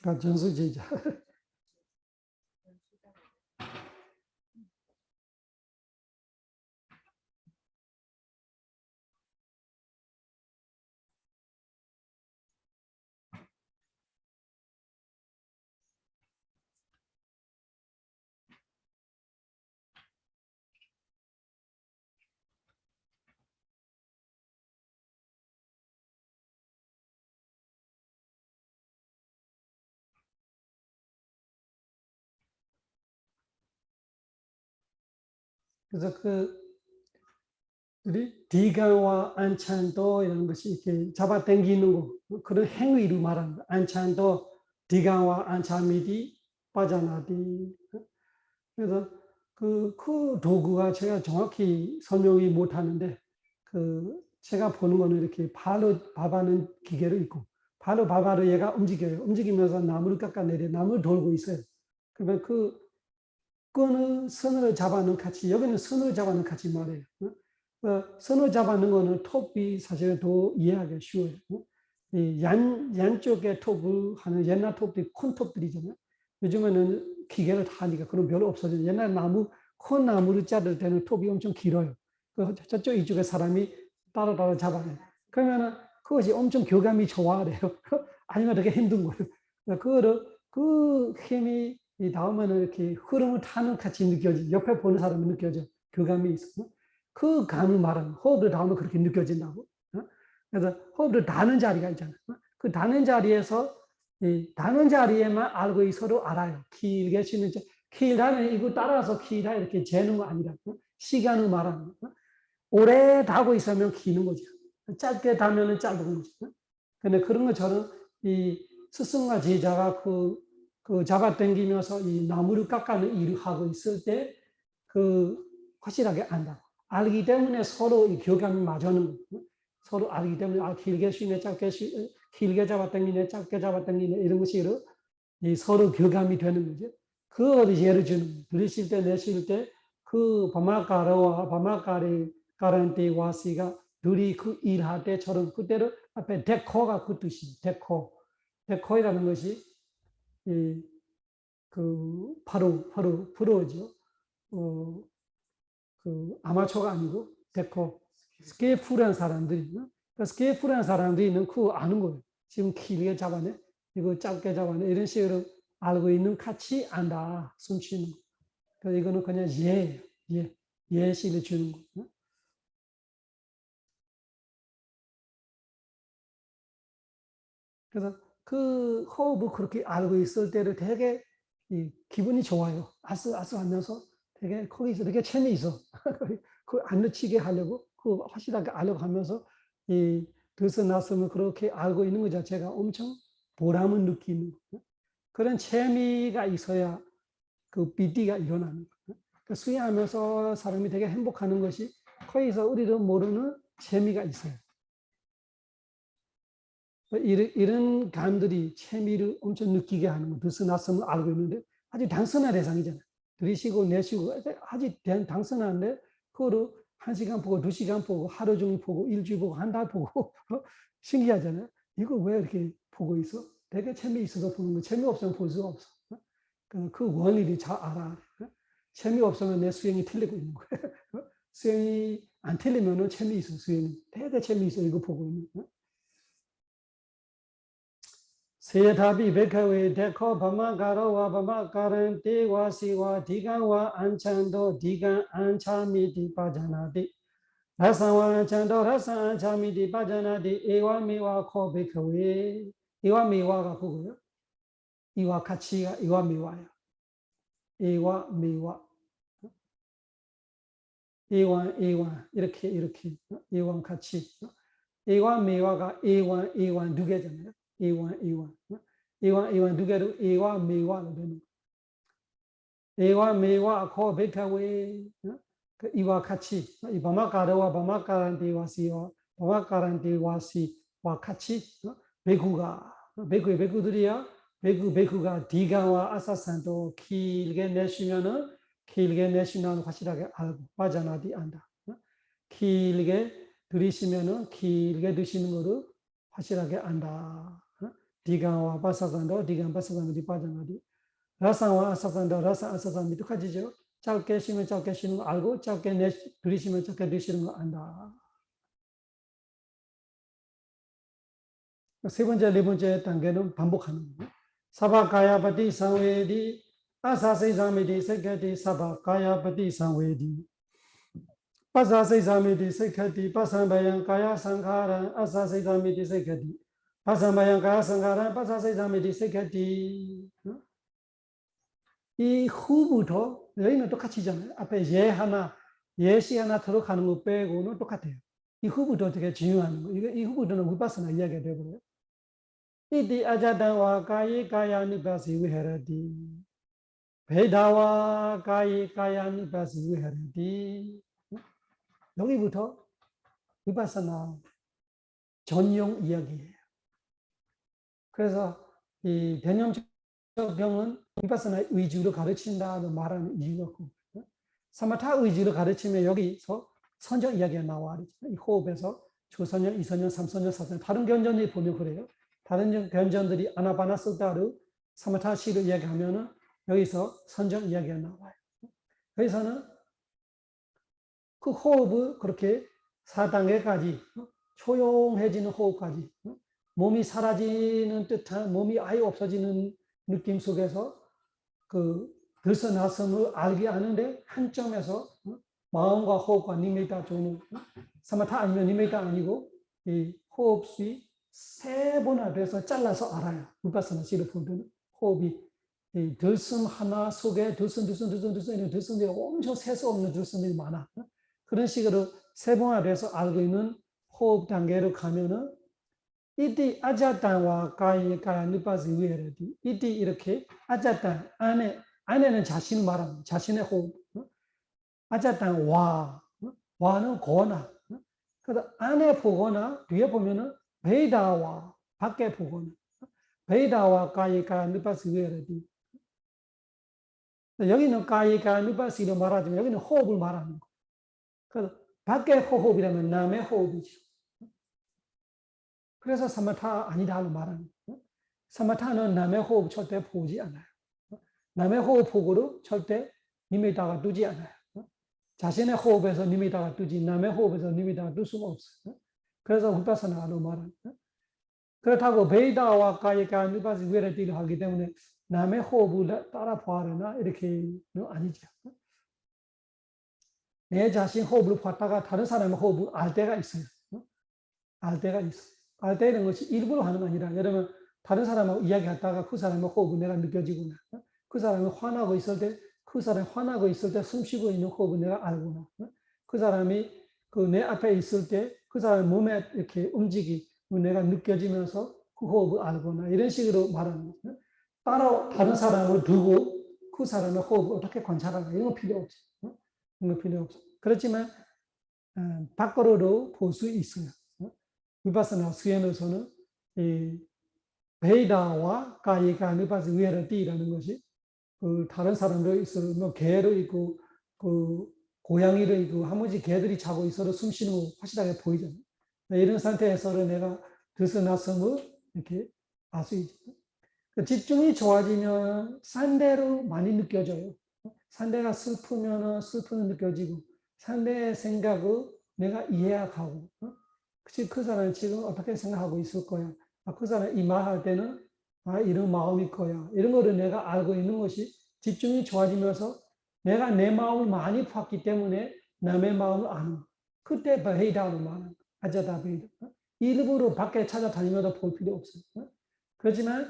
그러니까 전수제자. 그래서 우리 디간과 안찬도 이런 것이 이렇게 잡아당기는 거 그런 행위를 말합니다. 안찬도 디간와 안찬미디 빠자나디. 그래서 그 도구가 제가 정확히 설명이 못하는데 제가 보는 거는 이렇게 발로 밥하는 기계로 있고 발로 밥하러 얘가 움직여요. 움직이면서 나무를 깎아내려 나무를 돌고 있어요. 그러면 그 끈을 선을 잡아는 같이 여기는 선을 잡아는 같이 말해요. 선을 잡아는 거는 톱이 사실 더 이해하기 쉬워요. 이 양쪽에 톱을 하는 옛날 톱들이 큰 톱들이잖아요. 요즘에는 기계를 다 하니까 그런 별로 없어져요. 옛날 큰 나무를 자를 때는 톱이 엄청 길어요. 저쪽 이쪽에 사람이 따로 잡아내. 그러면은 그것이 엄청 교감이 좋아래요. 아니면 되게 힘든 거예요. 그 힘이 닿으면 이렇게 흐름을 타는 같이 느껴지. 옆에 보는 사람이 느껴져. 교감이 있어. 그 감을 말하는 호흡을 닿으면 그렇게 느껴진다고. 그래서 호흡을 닿는 자리가 있잖아. 그 닿는 자리에서 이 닿는 자리에만 알고 서로 알아요. 길게 쉬는 길다면 이거 따라서 길다 이렇게 재는 거 아니라 시간을 말하는 거. 오래 닿고 있으면 기는 거죠. 짧게 닿으면 짧은 거죠. 근데 그런 것처럼 이 스승과 제자가 그 잡아당기면서 이 나무를 깎아는 일을 하고 있을 때 그 확실하게 안다. 알기 때문에 서로 이 교감이 맞는 거예요. 서로 알기 때문에 길게 쉬네, 짧게 쉬네, 길게 잡아당기네, 짧게 잡아당기네 이런 것이 이 서로 교감이 되는 거죠. 그걸 예를 주는 거예요. 들이쉴 때, 내쉴 때 그 바마카라와 바마카라한테 와시가 둘이 그 일할 때처럼 그때로 앞에 데코가 그 뜻이에요. 데코이라는 것이 그 프로죠. 그 아마추어가 아니고 데코 스케프란 사람들이 스케프란 사람들이는 그거 아는 거예요. 지금 길게 잡아내, 이거 짧게 잡아내 이런 식으로 알고 있는 같이 안다. 숨쉬는 거. 그래서 이거는 그냥 예시를 주는 거예요. 그래서 그 호흡을 그렇게 알고 있을 때를 되게 기분이 좋아요. 아슬아슬하면서 되게 거기서 되게 재미있어. 그 안 놓치게 하려고 그 확실하게 알려고 하면서 이 들썩날썩을 그렇게 알고 있는 것 자체가 엄청 보람을 느끼는 그런 재미가 있어야 그 비디가 일어나는 거예요. 그러니까 수행하면서 사람이 되게 행복하는 것이 거기서 우리도 모르는 재미가 있어요. 이런 감들이 재미를 엄청 느끼게 하는 거, 들쑥날쑥을 알고 있는데 아주 단순한 대상이잖아요. 들이쉬고 내쉬고 아주 단순한데 그거를 1시간 보고 2시간 보고 하루 종일 보고 일주일 보고 한 달 보고 신기하잖아요. 이거 왜 이렇게 보고 있어? 되게 재미있어서 보는 거. 재미없으면 볼 수가 없어. 그 원리를 잘 알아. 재미없으면 내 수행이 틀리고 있는 거예요. 수행이 안 틀리면 재미있어, 수행이. 되게 재미있어, 이거 보고 있는 거예요. 세타비 베카웨 데코 바마가로와 바마가란 데와 시와 디간와 안찬도 디간 안차미디 빠자나디 라사와 안찬도 라사 안차미디 빠자나디 에와미와 코 베카웨 에와미와가 그거요. 이와 같이가 에와미와요. 에와미와 에완 이렇게 에완 같이 에와미와가 에완 두 개잖아요. 에완 두 개로 에와미와로 되는 에와미와 코 베카웨 이와 같이 이 바마카라와 바마카란데와시와 바마카란데와시와 같이 베구들이야 베구가 디가와 아사산도 길게 내쉬면은 길게 내쉬면 확실하게 알고 빠져나디 안다. 길게 들이쉬면은 길게 드시는 거를 확실하게 안다. 디간와 바사산도 디간 바사산도 빠져나디 라상와 아사산도 라상 아사산도 똑같이죠. 짧게 쉬면 짧게 쉬는 거 알고 짧게 들이쉬면 짧게 들이쉬는 거 안다. 세 번째, 네 번째 단계는 반복하는 거예요. 사바가야바티 상웨디 아사세이사미디 세케티 사바가야바티 상웨디 파사세이사미디 세케티 파산바양 가야 상카란 아사세이사미디 세케티 파산바양 가야 상카란 파사세이사미디 세케티 이 후부터 여기는 똑같이잖아요. 앞에 예시 하나 들어가는 거 빼고는 똑같아요. 이 후부터 되게 중요한 거. 이 후부터는 위파스나 이야기가 되고요. 이디 아자단와 가야니바시 위헤라디 베다와 가야니바시 위헤라디 여기부터 위파스나 전용 이야기예요. 그래서 이 개념적 병은 위파스나 위주로 가르친다는 말하는 이유가 있고 사마타 위주로 가르치면 여기서 선정 이야기가 나와. 이 호흡에서 초선정, 이선정, 삼선정, 사선정 다른 견전들이 보면 그래요. 다른 견전들이 아나바나 쓰다르 사마타시를 이야기하면은 여기서 선정 이야기가 나와요. 여기서는 그 호흡을 그렇게 4단계까지 조용해지는 호흡까지 몸이 사라지는 듯한 몸이 아예 없어지는 느낌 속에서 그 들서나섬을 알게 하는데 한 점에서 마음과 호흡과 니메이터 조는 사마타 아니면 니메이터 아니고 이 호흡이 세분화돼서 잘라서 알아요. 위파사나 시를 볼 때는 호흡이 이 들숨 하나 속에 들숨 이런 들숨들이 엄청 세수 없는 들숨들이 많아. 그런 식으로 세분화돼서 알고 있는 호흡 단계로 가면은 이디 아자탄과 가야 누파시 위에라디 이디 이렇게 아자탄 안에는 자신을 말합니다. 자신의 호흡. 아자탄 와는 고나. 그래서 안에 보거나 뒤에 보면은 베이다와 밖에 보거나 베이다와 가야 누파시 위에라디. 여기는 가야 누파시로 말하지만 여기는 호흡을 말하는 거. 그래서 밖의 호흡이라면 남의 호흡이죠. 그래서 사마타 아니다로 말하는 거예요. 사마타는 남의 호흡 절대 보지 않아요. 남의 호흡 보고도 절대 님에다가 두지 않아요. 자신의 호흡에서 님에다가 두지 남의 호흡에서 님에다가 둘 수가 없어요. 그래서 위파사나로 말하는 거예요. 그렇다고 베이다와 가이가 누파시 위에를 하기 때문에 남의 호흡을 따라 보아르나 이렇게는 아니죠. 내 자신 호흡을 봤다가 다른 사람의 호흡을 알 때가 있어요. 알 때가 있어요. 알 때는 것이 일부러 하는 게 아니라 여러분 다른 사람하고 이야기하다가 그 사람의 호흡을 내가 느껴지구나. 그 사람이 화나고 있을 때 그 사람이 화나고 있을 때 숨 쉬고 있는 호흡을 내가 알구나. 그 사람이 그 내 앞에 있을 때 그 사람의 몸에 이렇게 움직이 내가 느껴지면서 그 호흡을 알구나. 이런 식으로 말하는 거예요. 따로 다른 사람을 두고 그 사람의 호흡을 어떻게 관찰하나 이런 거 필요 없어요. 이런 거 필요 없어요. 그렇지만 밖으로도 볼 수 있어요. 위파사나 수행에서는 이 베이다와 가이가 누파시 위에를 띠라는 것이 그 다른 사람도 있어, 뭐 개도 있고 그 고양이도 있고 한무지 개들이 자고 있어도 숨 쉬는 거 확실하게 보이잖아요. 이런 상태에서는 내가 들서나섬을 이렇게 알 수 있죠. 집중이 좋아지면 상대로 많이 느껴져요. 상대가 슬프면 슬픔이 느껴지고 상대의 생각을 내가 이해하고 그 사람이 지금 어떻게 생각하고 있을 거야. 그 사람이 이 말할 때는 이런 마음일 거야. 이런 거를 내가 알고 있는 것이 집중이 좋아지면서 내가 내 마음을 많이 봤기 때문에 남의 마음을 아는 거야. 그때 베이다로 말하는 거야. 아자다 베이다. 일부러 밖에 찾아다니면서 볼 필요 없어요. 그렇지만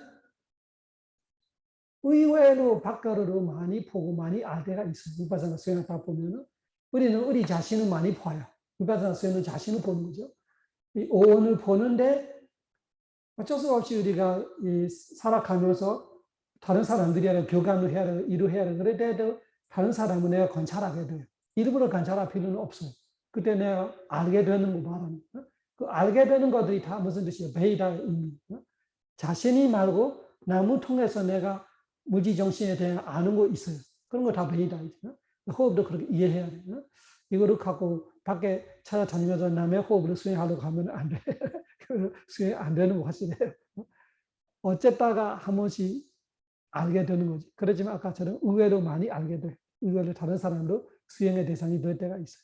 의외로 밖으로 많이 보고 많이 알 때가 있어요. 위파사나 수행하다 보면은 우리는 우리 자신을 많이 봐요. 위파사나 수행은 자신을 보는 거죠. 이 오온을 보는데 어쩔 수 없이 우리가 살아가면서 다른 사람들이랑 교감을 해야 되고 일을 해야 되고 그래도 다른 사람은 내가 관찰하게 돼요. 일부러 관찰할 필요는 없어요. 그때 내가 알게 되는 거 말하는 거예요. 그 알게 되는 것들이 다 무슨 뜻이에요? 베이다의 의미. 자신이 말고 남을 통해서 내가 무지정신에 대한 아는 거 있어요. 그런 거 다 베이다이죠. 호흡도 그렇게 이해해야 돼요. 이거를 갖고 밖에 찾아다니면서 남의 호흡을 수행하려고 하면 안 돼. 수행 안 되는 거 확실해요. 어쨌다가 한 번씩 알게 되는 거지. 그렇지만 아까처럼 의외로 많이 알게 돼. 의외로 다른 사람도 수행의 대상이 될 때가 있어요.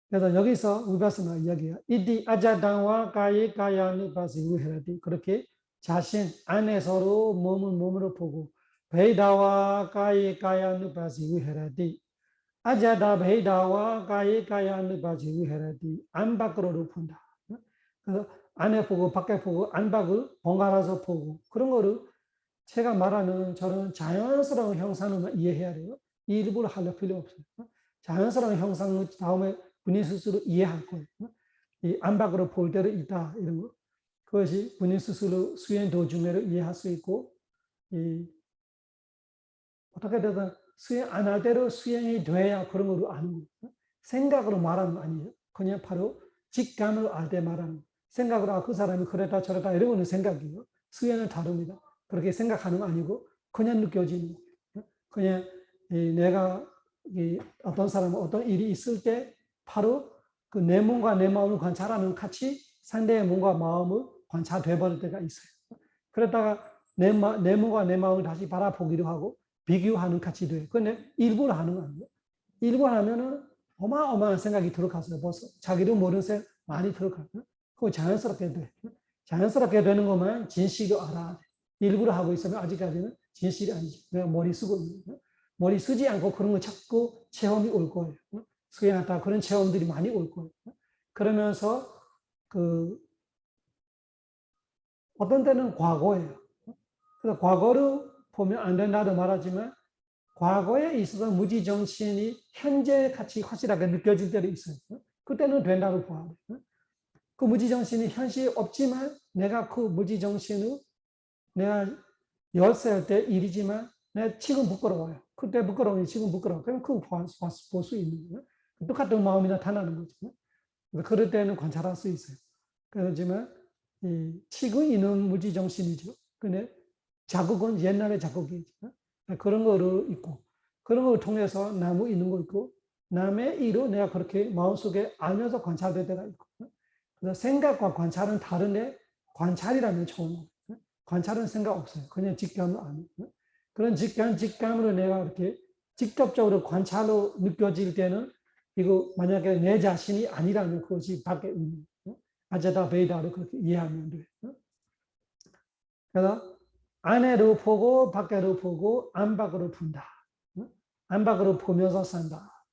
그래서 여기서 위파사나 이야기야. 이디 아자당와 가이 가야니 바시 위헤라디. 그렇게 자신 안에서로 몸으로 보고 베이다와 가이 가야니 바시 위헤라디. 아자다 베이다와 가이 가야니 바시 위헤라디. 안 밖으로도 본다. 그래서 안에 보고 밖에 보고 안 밖을 번갈아서 보고 그런 거를 제가 말하는 저는 자연스러운 형상을 이해해야 돼요. 일부러 할 필요 없어요. 자연스러운 형상을 다음에 본인 스스로 이해할 거예요. 이 안팎으로 볼 때도 있다 이런 거. 그것이 본인 스스로 수행 도중에도 이해할 수 있고 어떻게 되든 수행 안 할 때도 수행이 돼야 그런 거로 아는 거예요. 생각으로 말하는 거 아니에요. 그냥 바로 직감을 알 때 말하는 거예요. 생각으로 그 사람이 그랬다 저랬다 이런 거는 생각이에요. 수행은 다릅니다. 그렇게 생각하는 거 아니고 그냥 느껴지는 거예요. 그냥 내가 어떤 사람은 어떤 일이 있을 때 바로 그 내 몸과 내 마음을 관찰하면 같이 상대의 몸과 마음을 관찰돼 버릴 때가 있어요. 그러다가 내 몸과 내 마음을 다시 바라보기도 하고 비교하는 같이 돼요. 근데 일부러 하는 거 아니에요. 일부러 하면은 어마어마한 생각이 들어갔어요. 벌써 자기도 모르는 생각 많이 들어가요. 그거 자연스럽게 돼. 자연스럽게 되는 것만 진실로 알아야 돼. 일부러 하고 있으면 아직까지는 진실이 아니지. 내가 머리 쓰고 있는 거야. 머리 쓰지 않고 그런 거 자꾸 체험이 올 거예요. 수행하다 그런 체험들이 많이 올 거예요. 그러면서 그 어떤 때는 과거예요. 그래서 과거를 보면 안 된다도 말하지만 과거에 있어서 무지정신이 현재 같이 확실하게 느껴질 때도 있어요. 그때는 된다고 봐야 돼요. 그 무지정신이 현실이 없지만 내가 그 무지정신을 내가 10살 때 일이지만 내가 지금 부끄러워요. 그때 부끄러우니 지금 부끄러워. 그럼 그거 볼 수 있는 거예요. 똑같은 마음이 나타나는 거죠. 그럴 때는 관찰할 수 있어요. 그렇지만 지금 있는 무지정신이죠. 근데 자극은 옛날의 자극이죠. 그런 거를 있고 그런 걸 통해서 나무 있는 거 있고 남의 일로 내가 그렇게 마음속에 알면서 관찰될 때가 있고 그래서 생각과 관찰은 다른데 관찰이라면 좋은 거예요. 관찰은 생각 없어요. 그냥 직감을 아는 그런 직감으로 내가 이렇게 직접적으로 관찰로 느껴질 때는 이거 만약에 내 자신이 아니라면 그것이 밖에 있는 아제다 베이다로 그렇게 이해하면 돼요. 그래서 안으로 보고 밖으로 보고 안팎으로 본다. 안팎으로 보면서 산다.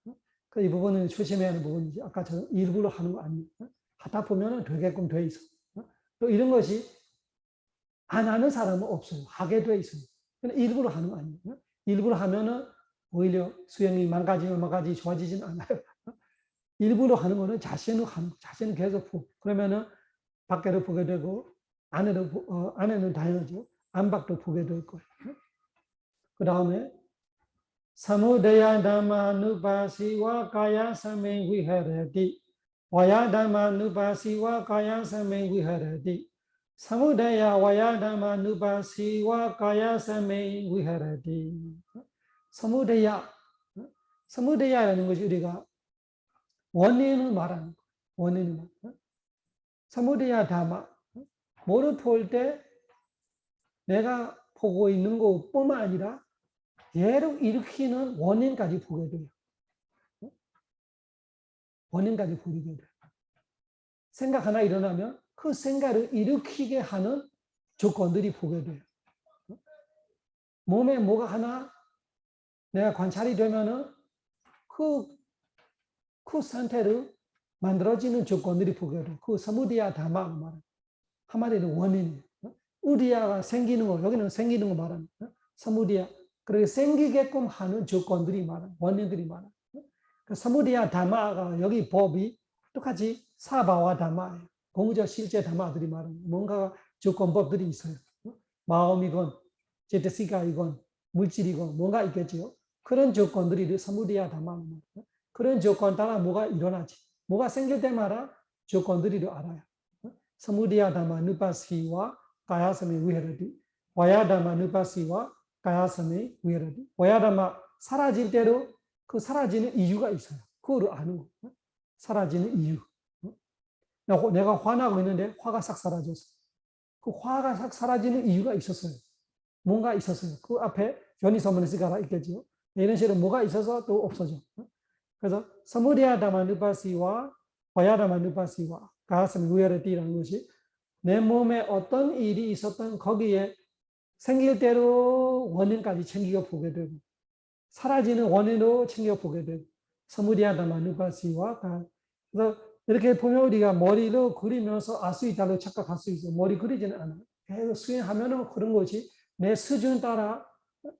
이 부분은 조심해야 하는 부분이지. 아까 저는 일부러 하는 거 아니에요. 하다 보면 되게끔 돼 있어. 또 이런 것이 안 하는 사람은 없어요. 하게 돼 있어요. 일부러 하는 거 아니에요. 일부러 하면은 오히려 수행이 망가지면 좋아지진 않아요. 일부러 하는 거는 자신은 계속 보고 그러면은 밖에도 보게 되고 안에는 당연하죠. 안팎도 보게 될 거예요. 그 다음에 사무데야 담마누파시와 가야사메 위하라디 와야 담마누파시와 가야사메 위하라디 사무데야 와야 담마누파시와 가야사메 위하라디 사무데야라는 것이 우리가 원인을 말하는 거예요. 원인을 말하는 거예요. 사무데야 담마 뭐를 볼 때 내가 보고 있는 것뿐만 아니라 얘를 일으키는 원인까지 보게 돼요. 원인까지 보게 돼요. 생각 하나 일어나면 그 생각을 일으키게 하는 조건들이 보게 돼요. 몸에 뭐가 하나 내가 관찰이 되면은 그 상태를 만들어지는 조건들이 보게 돼요. 그 사무디야 다마 말은 한마디로 원인이에요. 우디야가 생기는 거 여기는 생기는 거 말하는 사무디야 그렇게 생기게끔 하는 조건들이 많아 원인들이 많아. 그 사무디야 다마가 여기 법이 똑같이 사바와 다마예요. 공적 실제 다마들이 많은 뭔가 조건법들이 있어요. 마음이건 제테시가이건 물질이건 뭔가 있겠지요. 그런 조건들이 사무디야 다마입니다. 그런 조건 따라 뭐가 일어나지. 뭐가 생길 때마다 조건들이 알아요. 사무디야 다마 누파시와 가야사메 위헤라디 와야다마 누파시와 가야사메 위헤라디 와야다마 사라질 때로 그 사라지는 이유가 있어요. 그거를 아는 거예요. 사라지는 이유. 내가 화나고 있는데 화가 싹 사라졌어. 그 화가 싹 사라지는 이유가 있었어요. 뭔가 있었어요. 그 앞에 요니소머니시가라 있겠죠. 이런 식으로 뭐가 있어서 또 없어져. 그래서 사무리야다마 누파시와 와야다마 누파시와 가야사메 위헤라디라는 것이 내 몸에 어떤 일이 있었던 거기에 생길 대로 원인까지 챙겨 보게 되고 사라지는 원인으로 챙겨 보게 되고 사무리야다마 누파시와 그래서 이렇게 보면 우리가 머리로 그리면서 알 수 있다고 착각할 수 있어요. 머리 그리지는 않아요. 계속 수행하면 그런 것이 내 수준 따라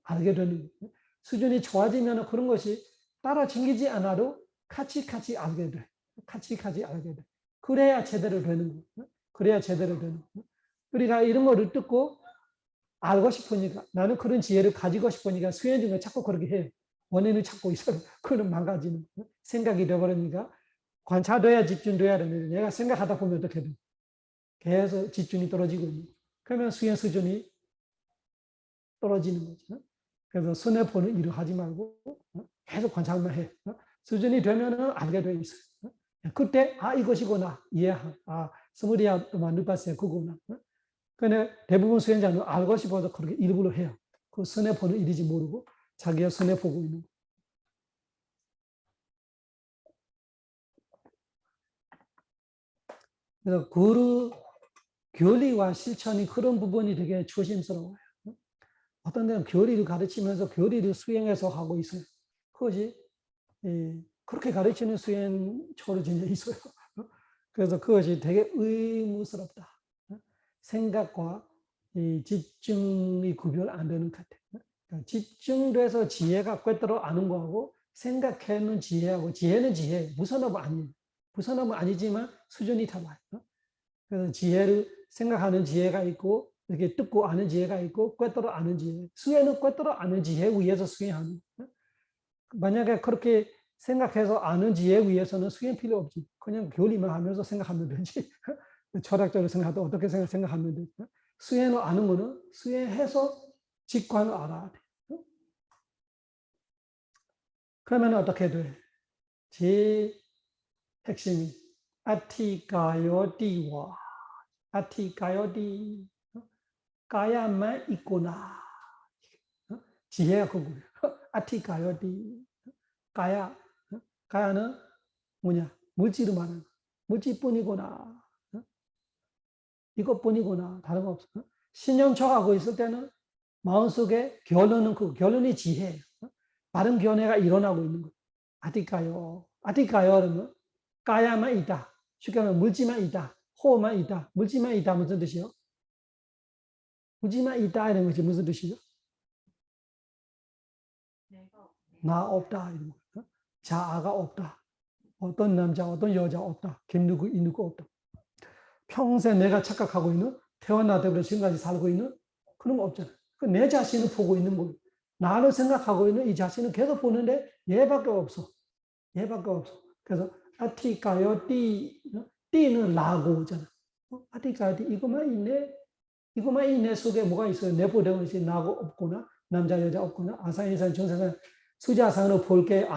알게 되는 거예요. 수준이 좋아지면 그런 것이 따라 챙기지 않아도 같이 알게 돼. 같이 알게 돼. 그래야 제대로 되는 거예요. 그래야 제대로 되는 거예요. 우리가 이런 거를 듣고 알고 싶으니까 나는 그런 지혜를 가지고 싶으니까 수행 중에 자꾸 그렇게 해요. 원인을 찾고 있어요. 그는 망가지는 거예요. 생각이 되어버리니까 관찰돼야 집중돼야 되는데 내가 생각하다 보면 어떻게 돼? 계속 집중이 떨어지고 있는 거예요. 그러면 수행 수준이 떨어지는 거죠. 그래서 손해보는 일을 하지 말고 계속 관찰만 해. 수준이 되면은 알게 돼 있어요. 그때 이것이구나 이해하. 스무리야도만 누파시야 그거구나. 근데 대부분 수행자는 알고 싶어서 그렇게 일부러 해요. 그 손해보는 일인지 모르고 자기가 손해보고 있는 거. 그래서 구루 교리와 실천이 그런 부분이 되게 조심스러워요. 어떤 데는 교리를 가르치면서 교리를 수행해서 하고 있어요. 그것이 그렇게 가르치는 수행처로 진짜 있어요. 그래서 그것이 되게 의무스럽다. 생각과 이 집중이 구별 안 되는 것 같아요. 그러니까 집중돼서 지혜가 꿰뚫어 아는 거하고 생각해는 지혜하고 지혜는 지혜, 무선업은 아니에요. 무선업은 아니지만 수준이 달라요. 그래서 지혜를 생각하는 지혜가 있고 이렇게 듣고 아는 지혜가 있고 꿰뚫어 아는 지혜. 수행은 꿰뚫어 아는 지혜에 의해서 수행하는 거예요. 만약에 그렇게 생각해서 아는 지혜에 의해서는 수행 필요 없지. 그냥 교리만 하면서 생각하면 되지. 철학적으로 생각하든 어떻게 생각하면 되지. 수행을 아는 거는 수행해서 직관을 알아야 돼. 그러면 어떻게 돼? 제 핵심이 아티가요디와 아티가요디 가야만 있구나. 지혜가 그거예요. 아티가요디 가야 가야는 뭐냐? 물질을 말하는 물질뿐이구나. 이것뿐이구나. 다른 거 없어. 신념쳐가고 있을 때는 마음속에 결론은 그 결론이 지혜예요. 바른 견해가 일어나고 있는 거예요. 아디까요. 아디까요 그러면 까야만 있다. 쉽게 말하면 물질만 있다. 호만 있다. 물질만 있다 무슨 뜻이요? 물질만 있다 이런 것이 무슨 뜻이죠? 나 없다 이런 거. 자아가 없다. 어떤 남자, 어떤 여자 없다. 김누구, 이누구 없다. 평생 내가 착각하고 있는 태어나서부터 지금까지 살고 있는 그런 거 없잖아. 내 자신을 보고 있는 거예요. 나를 생각하고 있는 이 자신을 계속 보는데 얘밖에 없어. 얘밖에 없어. 그래서 아티까요 띠는 나고잖아. 아티까요 띠 이것만 있네. 이것만 있네 속에 뭐가 있어요. 내보내고 있지 나고 없구나. 남자 여자 없구나. 아사인산 정사산 수자산을 볼 게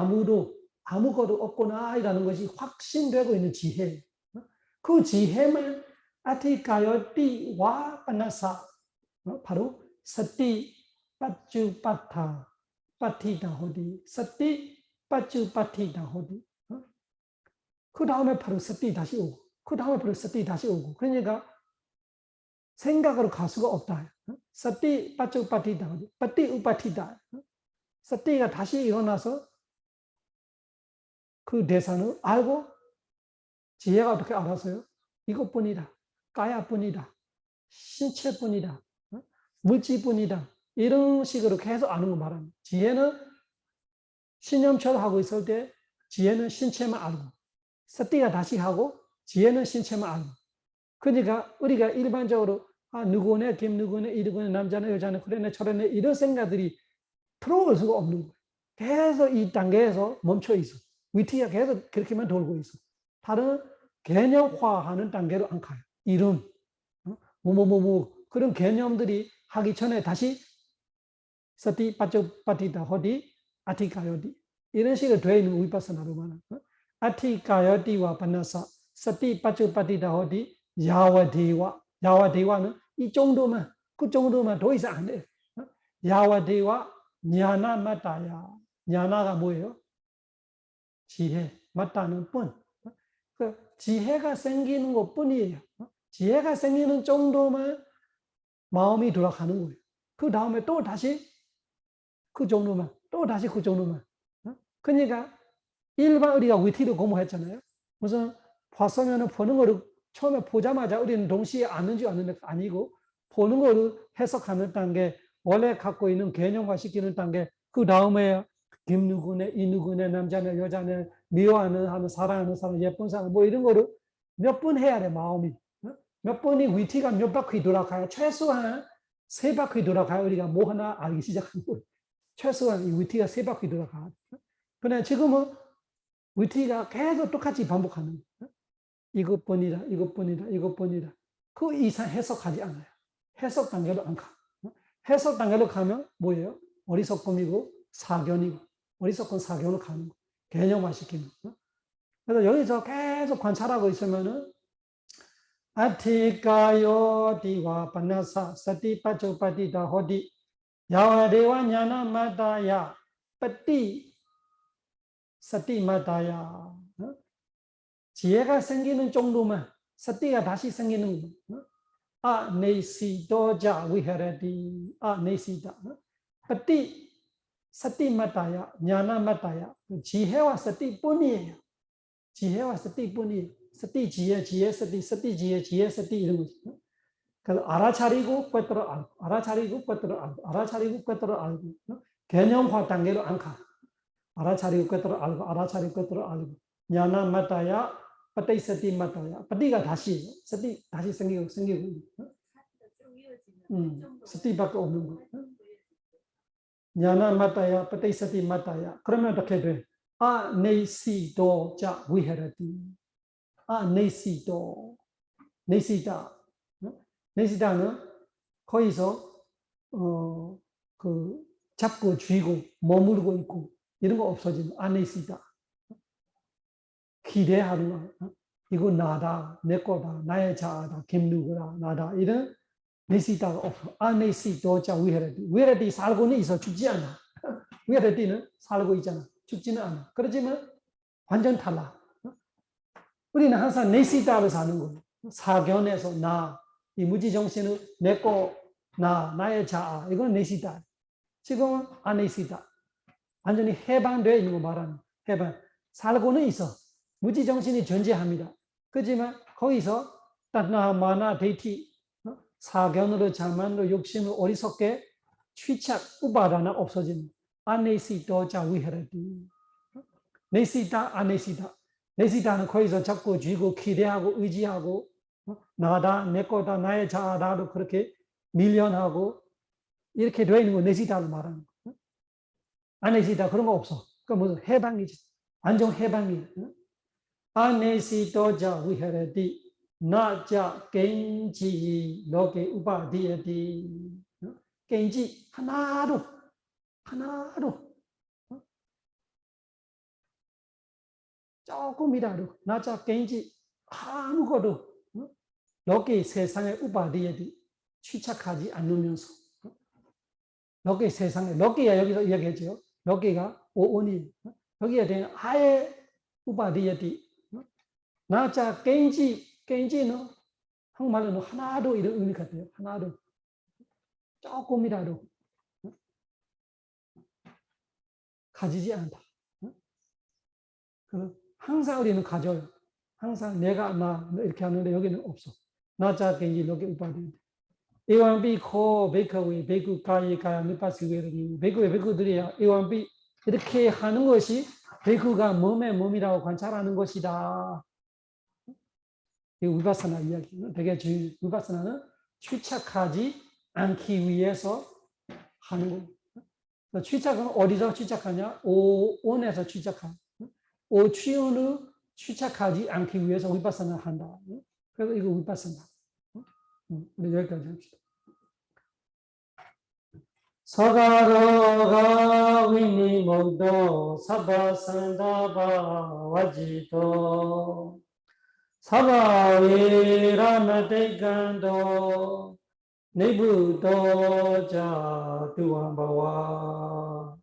아무것도 없구나 이라는 것이 확신되고 있는 지혜. 그 지혜만 아티까요 띠와 빠나사 바로 서띠 빠쭈빠타 빠티다 호디 서띠 빠쭈빠티다 호디 그 다음에 바로 서띠 다시 오고 그 다음에 바로 서띠 다시 오고 그러니까 생각으로 갈 수가 없다. 서띠 빠쭈빠티다 호디 빠띠 우빠티다 서띠가 다시 일어나서 그 대사는 알고 지혜가 어떻게 알았어요? 이것뿐이다. 까야뿐이다. 신체뿐이다. 물질뿐이다. 이런 식으로 계속 아는 거 말합니다. 지혜는 신념처럼 하고 있을 때 지혜는 신체만 알고 서띠가 다시 하고 지혜는 신체만 알고 그러니까 우리가 일반적으로 누구네 김누구네 이누구네 남자네 여자네 그러네 저러네 이런 생각들이 들어올 수가 없는 거예요. 계속 이 단계에서 멈춰 있어. 위티가 계속 그렇게만 돌고 있어. 다른 개념화하는 단계로 안 가요. 이름, 그런 개념들이 하기 전에 다시 서티 빠쩌빠티다 호디 아티카요디 이런 식으로 되어 있는 위파사나로 말하는 아티카요디와 바나사 서티 빠쩌빠티다 호디 야와데와는 이 정도만 그 정도만 더 이상 안 돼요. 야와데와 냐나 마타야 냐나가 뭐예요? 지혜 마타는 뿐. 그 지혜가 생기는 것 뿐이에요. 지혜가 생기는 정도만 마음이 돌아가는 거예요. 그 다음에 또 다시 그 정도만, 또 다시 그 정도만. 그러니까 일반 우리가 위티를 공부했잖아요. 무슨 봤으면 보는 거를 처음에 보자마자 우리는 동시에 아는지 아는 게 아니고 보는 거를 해석하는 단계, 원래 갖고 있는 개념화 시키는 단계, 그 다음에 김누구네, 이누구네, 남자네, 여자네, 미워하는 사랑하는 사람, 예쁜 사람, 뭐 이런 거를 몇 번 해야 돼, 마음이. 몇 번이 위티가 몇 바퀴 돌아가야 최소한 3바퀴 돌아가야 우리가 뭐 하나 알기 시작하는 거예요. 최소한 이 위티가 3바퀴 돌아가. 그런데 지금은 위티가 계속 똑같이 반복하는 거예요. 이것뿐이다, 이것뿐이다, 이것뿐이다. 그 이상 해석하지 않아요. 해석 단계로 안 가. 해석 단계로 가면 뭐예요? 어리석음이고 사견이고 어리석은 사견으로 가는 거. 개념화 시키는 거. 그래서 여기서 계속 관찰하고 있으면은 아티까요 디와 바나사 서티 빠쩌빠티다 호디 야와데와 냐나 마다야 빠띠 서티 마다야 지혜가 생기는 정도만 sati가 다시 생기는 거. 아네시도자 위헤레디 아네시다. pati sati mataya Gnana mataya 지혜와 sati 뿐이에요. 지혜와 sati 뿐이 sati 지혜 sati 이런 거죠. 그래서 알아차리고 꿰뚫어 알고 알아차리고 꿰뚫어 알고 알아차리고 꿰뚫어 알고 개념화 단계로 안 가. 알아차리고 꿰뚫어 알고 알아차리고 꿰뚫어 알고 Gnana mataya pati sati mataya pati가 다시 sati 다시 생기고 sati밖에 없는 거. Gnana mataya pati sati mataya 그러면 어떻게 돼? 아네시도 자 위헤레디 아네시도 네시다 네시다는 거기서 그 잡고 쥐고 머무르고 있고 이런 거 없어지는 아네시다 기대하는 거 이거 나다 내 거다 나의 자아다 김누구다 나다 이런 네시다가 없어 아네시도 자 위헤레디 살고는 있어 죽지 않아 위헤레디는 살고 있잖아 죽지는 않아 그렇지만 완전 달라 우리는 항상 네시다로 사는 거예요 사견에서 나, 이 무지정신은 내 거, 나의 자아, 이건 내시다. 지금은 아내시다. 완전히 해방되어 있는 거 말하는 해방. 살고는 있어. 무지정신이 존재합니다. 그렇지만 거기서 따나, 마나, 데이티, 사견으로, 자만으로, 욕심으로 어리석게 취착, 우바다는 없어지는 아내시도 자 위헤레디. 내시다, 아내시다. 내시다는 거기서 자꾸 쥐고 기대하고 의지하고 나다 내 거다 나의 자아다로 그렇게 밀려나고 이렇게 되어 있는 거 내시다로 말하는 거. 아내시다 그런 거 없어. 그 무슨 해방이지. 완전 해방이. 아내시도자 위헤레디 나자 겐지 로게 우바디에디 겐지 하나로 조금이라도 나자 겐지 아무것도 여기 세상의 우바디에디 취착하지 않으면서 여기 세상에 여기가 여기서 이야기했죠. 여기가 오온이 여기에 대한 아예 우바디에디 나자 겐지는 한국말로는 하나도 이런 의미 같아요. 하나도 조금이라도 가지지 않다. 항상 우리는 가져요. 항상 내가 나 이렇게 하는데 여기는 없어. 나자 겐지 여기 우바디. 에완비 코 베이커웨 베이쿠 가이 가야 미파스웨르니 베이쿠들이야 에완비 이렇게 하는 것이 베이쿠가 몸이라고 관찰하는 것이다. 이 위바사나 이야기. 되게 위바사나는 취착하지 않기 위해서 하는 거. 취착은 어디서 취착하냐? 오온에서 취착한. 오취온을 취착하지 않기 위해서 위바사나 한다. 그래서 이거 위바사나. 우리 여기까지 합시다. 사가로가 위니모도 사바산다바 와지도 사바위라나데간도 네부도자 두완바와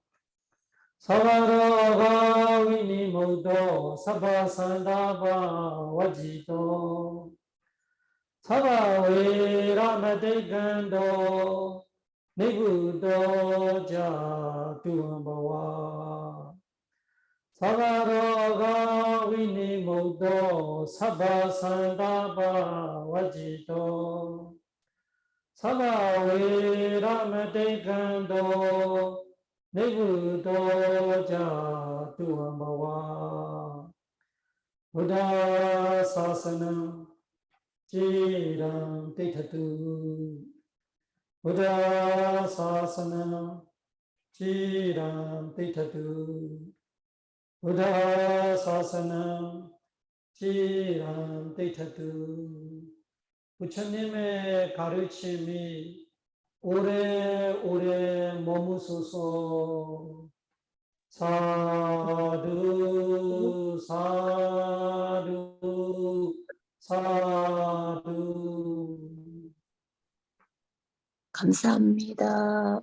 사가로가 위니모도 사바산다바 와지도 사바위라나데간도 네부도자 두완바와 사가로가 위니모도 사바산다바 와지도 사바위라마데간도 네부도자 두완바와 부다 사사나 지랑 데이터도 부다 사사나 지랑 데이터도 부다 사사나 지랑 데이터도 부처님의 가르침이 오래오래 머무소서. 사두 사두 사두. 감사합니다.